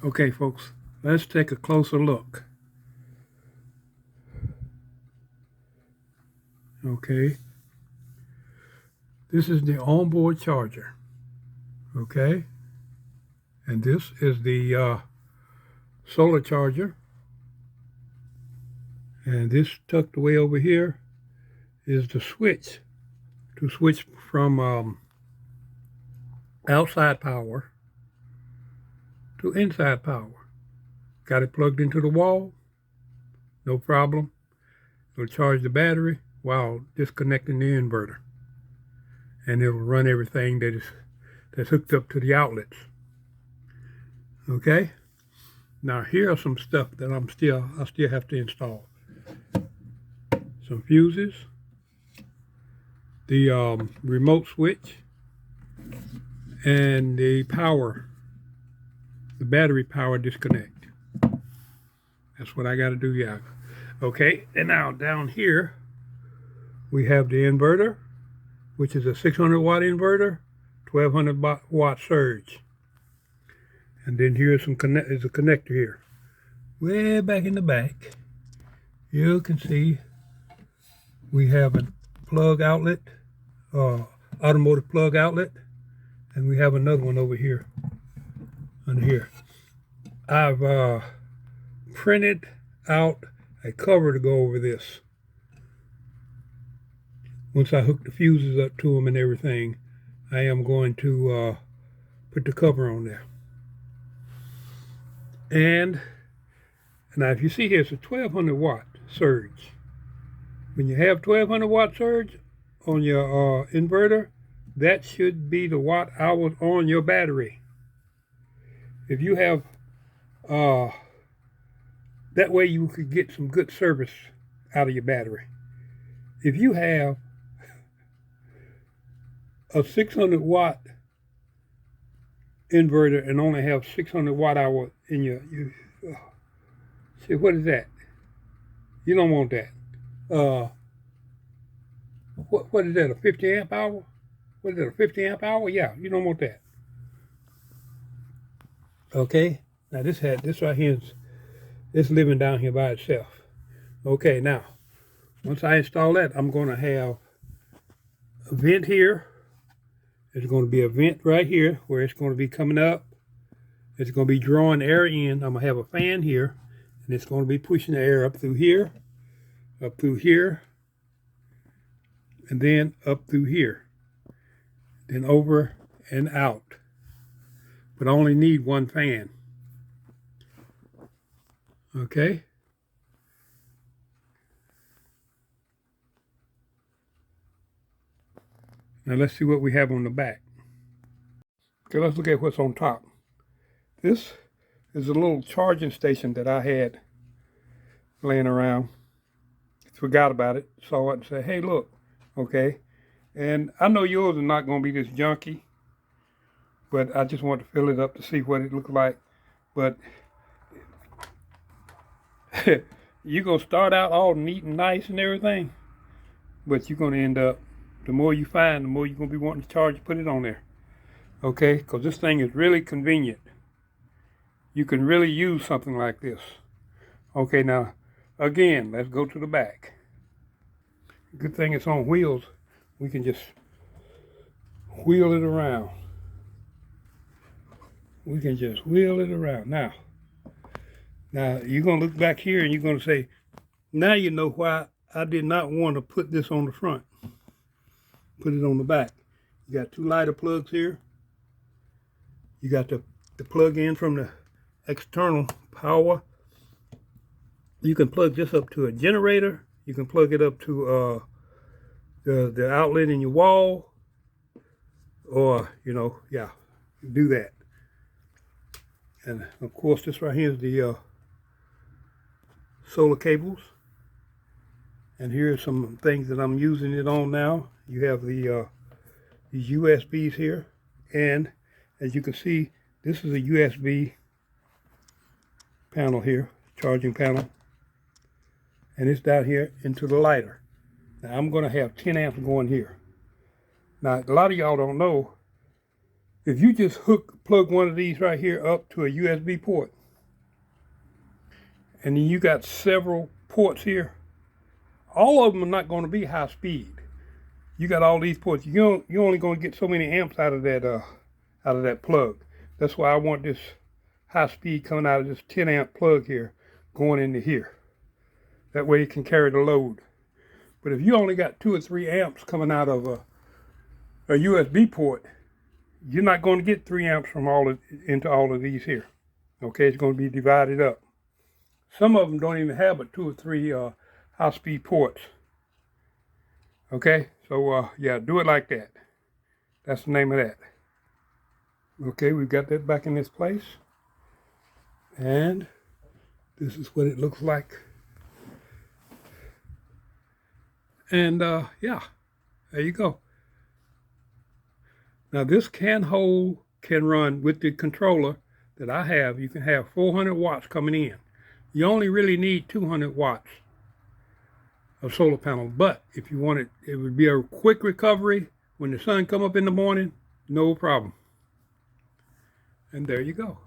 Okay, folks, let's take a closer look. Okay, this is the onboard charger. Okay, and this is the solar charger. And this tucked away over here is the switch to switch from outside power to inside power. Got it plugged into the wall, no problem. It'll charge the battery while disconnecting the inverter. And it'll run everything that's hooked up to the outlets. Okay? Now here are some stuff that I still have to install. Some fuses, the remote switch, and the battery power disconnect. That's what I got to do, yeah. Okay, and now down here we have the inverter, which is a 600 watt inverter, 1200 watt surge. And then here's a connector here. Way back in the back, you can see we have a plug outlet, automotive plug outlet, and we have another one over here, under here. I've printed out a cover to go over this. Once I hook the fuses up to them and everything, I am going to put the cover on there. And now if you see here, it's a 1200 watt surge. When you have 1200 watt surge on your inverter, that should be the watt hours on your battery. If you have, that way you could get some good service out of your battery. If you have a 600 watt inverter and only have 600 watt hour in your see, what is that? You don't want that. What is that, a 50 amp hour? What is that, a 50 amp hour? Yeah, you don't want that. Okay, now this right here is living down here by itself. Okay, now once I install that, I'm going to have a vent here. There's going to be a vent right here where it's going to be coming up. It's going to be drawing air in. I'm going to have a fan here, and it's going to be pushing the air up through here, and then up through here, then over and out. But I only need one fan. Okay. Now let's see what we have on the back. Okay, let's look at what's on top. This is a little charging station that I had laying around. Forgot about it, saw it and said, hey, look, okay. And I know yours are not going to be this junky, but I just want to fill it up to see what it looks like. But you're going to start out all neat and nice and everything, but you're going to end up, the more you find, the more you're going to be wanting to charge, put it on there. Okay, because this thing is really convenient. You can really use something like this. Okay, now, again, let's go to the back. Good thing it's on wheels. We can just wheel it around. We can just wheel it around. Now you're going to look back here and you're going to say, now you know why I did not want to put this on the front. Put it on the back. You got two lighter plugs here. You got the plug in from the external power. You can plug this up to a generator. You can plug it up to the outlet in your wall, or do that. And of course, this right here is the solar cables. And here are some things that I'm using it on now. You have the these USBs here, and as you can see, this is a USB panel here, charging panel, and it's down here into the lighter. Now I'm going to have 10 amps going here. Now a lot of y'all don't know, if you just plug one of these right here up to a USB port, and then you got several ports here, all of them are not going to be high speed. You got all these ports. You're only going to get so many amps out of that plug. That's why I want this high speed coming out of this 10 amp plug here, going into here. That way it can carry the load. But if you only got 2 or 3 amps coming out of a USB port, you're not going to get 3 amps from into all of these here. Okay, it's going to be divided up. Some of them don't even have but 2 or 3 high-speed ports. Okay, so yeah, do it like that. That's the name of that. Okay, we've got that back in its place. And this is what it looks like. And yeah, there you go. Now this can run with the controller that I have. You can have 400 watts coming in. You only really need 200 watts of solar panel. But if you want it, it would be a quick recovery when the sun come up in the morning, no problem. And there you go.